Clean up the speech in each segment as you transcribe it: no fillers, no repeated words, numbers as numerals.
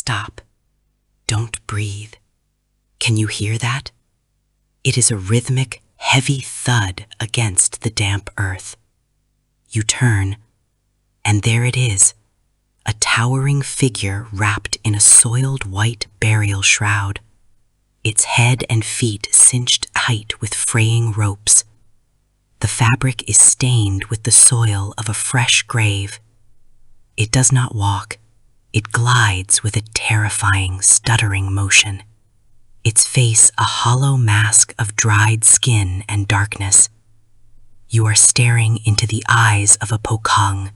Stop. Don't breathe. Can you hear that? It is a rhythmic, heavy thud against the damp earth. You turn, and there it is, a towering figure wrapped in a soiled white burial shroud, its head and feet cinched tight with fraying ropes. The fabric is stained with the soil of a fresh grave. It does not walk. It glides with a terrifying, stuttering motion, its face a hollow mask of dried skin and darkness. You are staring into the eyes of a Pocong,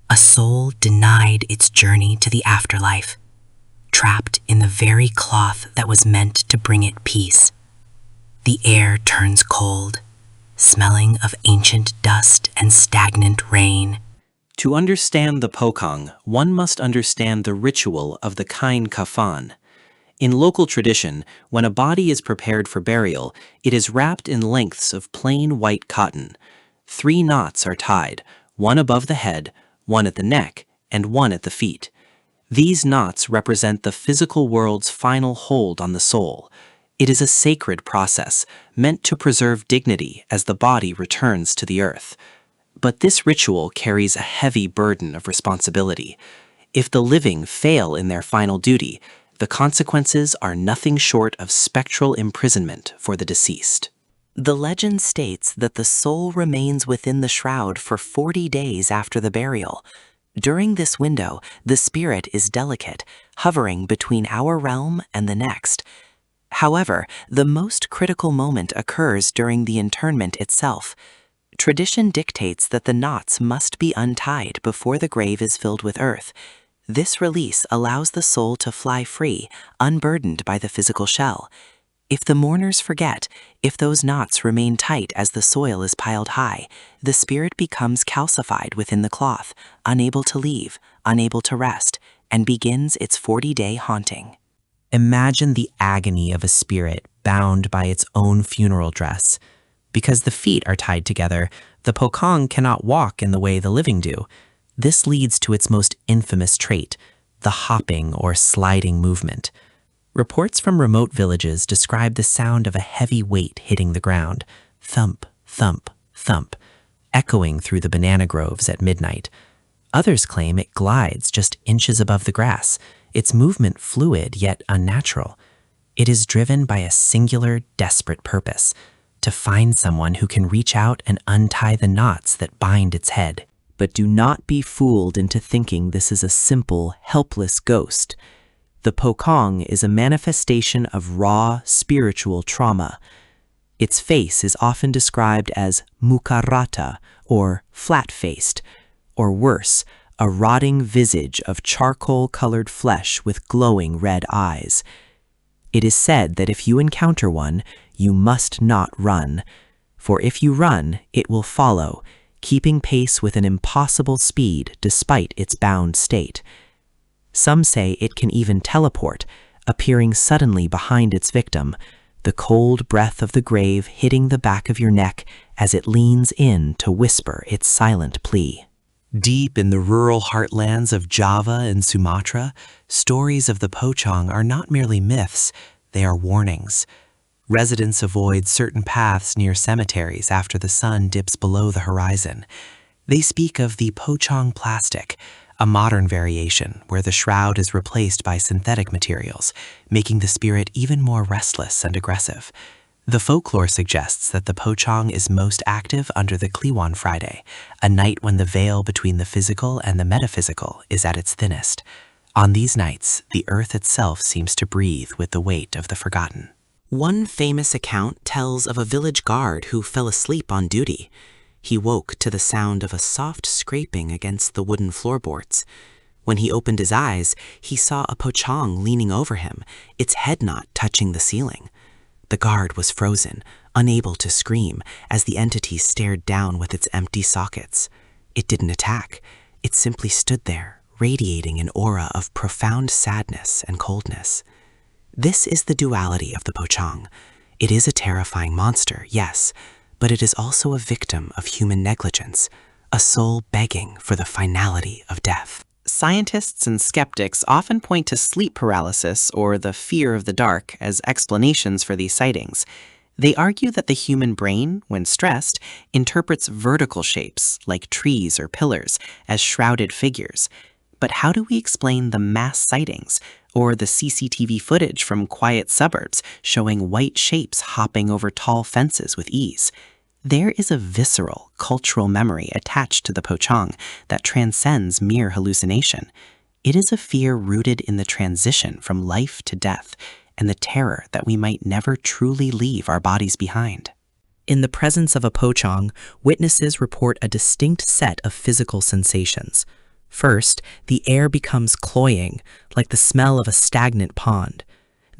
a soul denied its journey to the afterlife, trapped in the very cloth that was meant to bring it peace. The air turns cold, smelling of ancient dust and stagnant rain. To understand the Pocong, one must understand the ritual of the kain kafan. In local tradition, when a body is prepared for burial, it is wrapped in lengths of plain white cotton. 3 knots are tied, one above the head, one at the neck, and one at the feet. These knots represent the physical world's final hold on the soul. It is a sacred process, meant to preserve dignity as the body returns to the earth. But this ritual carries a heavy burden of responsibility. If the living fail in their final duty, the consequences are nothing short of spectral imprisonment for the deceased. The legend states that the soul remains within the shroud for 40 days after the burial. During this window, the spirit is delicate, hovering between our realm and the next. However, the most critical moment occurs during the interment itself. Tradition dictates that the knots must be untied before the grave is filled with earth. This release allows the soul to fly free, unburdened by the physical shell. If the mourners forget, if those knots remain tight as the soil is piled high, the spirit becomes calcified within the cloth, unable to leave, unable to rest, and begins its 40-day haunting. Imagine the agony of a spirit bound by its own funeral dress. Because the feet are tied together, the Pocong cannot walk in the way the living do. This leads to its most infamous trait, the hopping or sliding movement. Reports from remote villages describe the sound of a heavy weight hitting the ground, thump, thump, thump, echoing through the banana groves at midnight. Others claim it glides just inches above the grass, its movement fluid yet unnatural. It is driven by a singular, desperate purpose, to find someone who can reach out and untie the knots that bind its head. But do not be fooled into thinking this is a simple, helpless ghost. The Pocong is a manifestation of raw, spiritual trauma. Its face is often described as muka rata, or flat-faced, or worse, a rotting visage of charcoal-colored flesh with glowing red eyes. It is said that if you encounter one, you must not run, for if you run, it will follow, keeping pace with an impossible speed despite its bound state. Some say it can even teleport, appearing suddenly behind its victim, the cold breath of the grave hitting the back of your neck as it leans in to whisper its silent plea. Deep in the rural heartlands of Java and Sumatra, stories of the Pocong are not merely myths, they are warnings. Residents avoid certain paths near cemeteries after the sun dips below the horizon. They speak of the Pocong plastic, a modern variation where the shroud is replaced by synthetic materials, making the spirit even more restless and aggressive. The folklore suggests that the Pocong is most active under the Kliwon Friday, a night when the veil between the physical and the metaphysical is at its thinnest. On these nights, the earth itself seems to breathe with the weight of the forgotten. One famous account tells of a village guard who fell asleep on duty. He woke to the sound of a soft scraping against the wooden floorboards. When he opened his eyes, he saw a Pocong leaning over him, its head knot touching the ceiling. The guard was frozen, unable to scream, as the entity stared down with its empty sockets. It didn't attack. It simply stood there, radiating an aura of profound sadness and coldness. This is the duality of the Pocong. It is a terrifying monster, yes, but it is also a victim of human negligence, a soul begging for the finality of death. Scientists and skeptics often point to sleep paralysis or the fear of the dark as explanations for these sightings. They argue that the human brain, when stressed, interprets vertical shapes, like trees or pillars, as shrouded figures. But how do we explain the mass sightings, or the CCTV footage from quiet suburbs showing white shapes hopping over tall fences with ease? There is a visceral, cultural memory attached to the Pocong that transcends mere hallucination. It is a fear rooted in the transition from life to death, and the terror that we might never truly leave our bodies behind. In the presence of a Pocong, witnesses report a distinct set of physical sensations. First, the air becomes cloying, like the smell of a stagnant pond.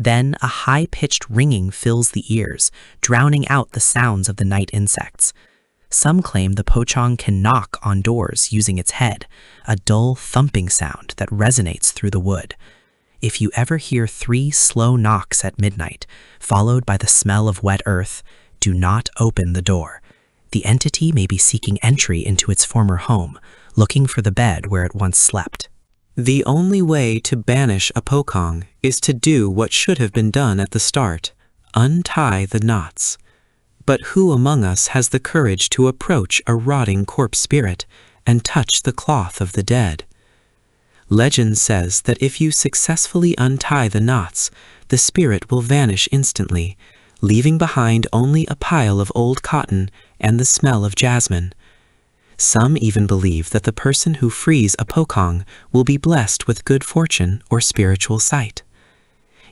Then, a high-pitched ringing fills the ears, drowning out the sounds of the night insects. Some claim the Pocong can knock on doors using its head, a dull thumping sound that resonates through the wood. If you ever hear 3 slow knocks at midnight, followed by the smell of wet earth, do not open the door. The entity may be seeking entry into its former home, looking for the bed where it once slept. The only way to banish a Pocong is to do what should have been done at the start: untie the knots. But who among us has the courage to approach a rotting corpse spirit and touch the cloth of the dead? Legend says that if you successfully untie the knots, the spirit will vanish instantly, leaving behind only a pile of old cotton and the smell of jasmine. Some even believe that the person who frees a Pocong will be blessed with good fortune or spiritual sight.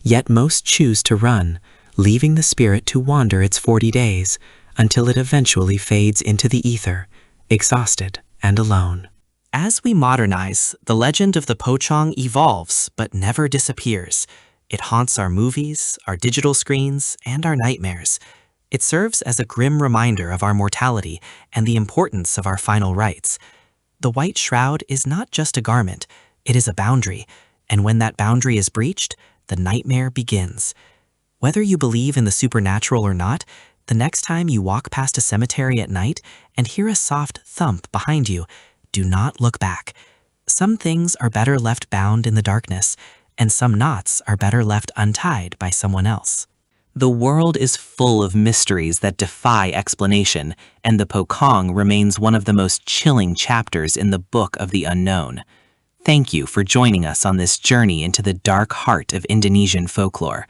Yet most choose to run, leaving the spirit to wander its 40 days until it eventually fades into the ether, exhausted and alone. As we modernize, the legend of the Pocong evolves but never disappears. It haunts our movies, our digital screens, and our nightmares. It serves as a grim reminder of our mortality and the importance of our final rites. The white shroud is not just a garment, it is a boundary, and when that boundary is breached, the nightmare begins. Whether you believe in the supernatural or not, the next time you walk past a cemetery at night and hear a soft thump behind you, do not look back. Some things are better left bound in the darkness, and some knots are better left untied by someone else. The world is full of mysteries that defy explanation, and the Pocong remains one of the most chilling chapters in the Book of the Unknown. Thank you for joining us on this journey into the dark heart of Indonesian folklore.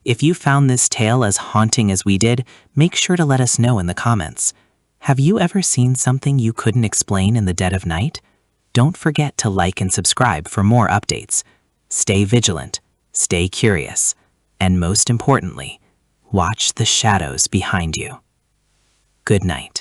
If you found this tale as haunting as we did, make sure to let us know in the comments. Have you ever seen something you couldn't explain in the dead of night? Don't forget to like and subscribe for more updates. Stay vigilant, stay curious, and most importantly, watch the shadows behind you. Good night.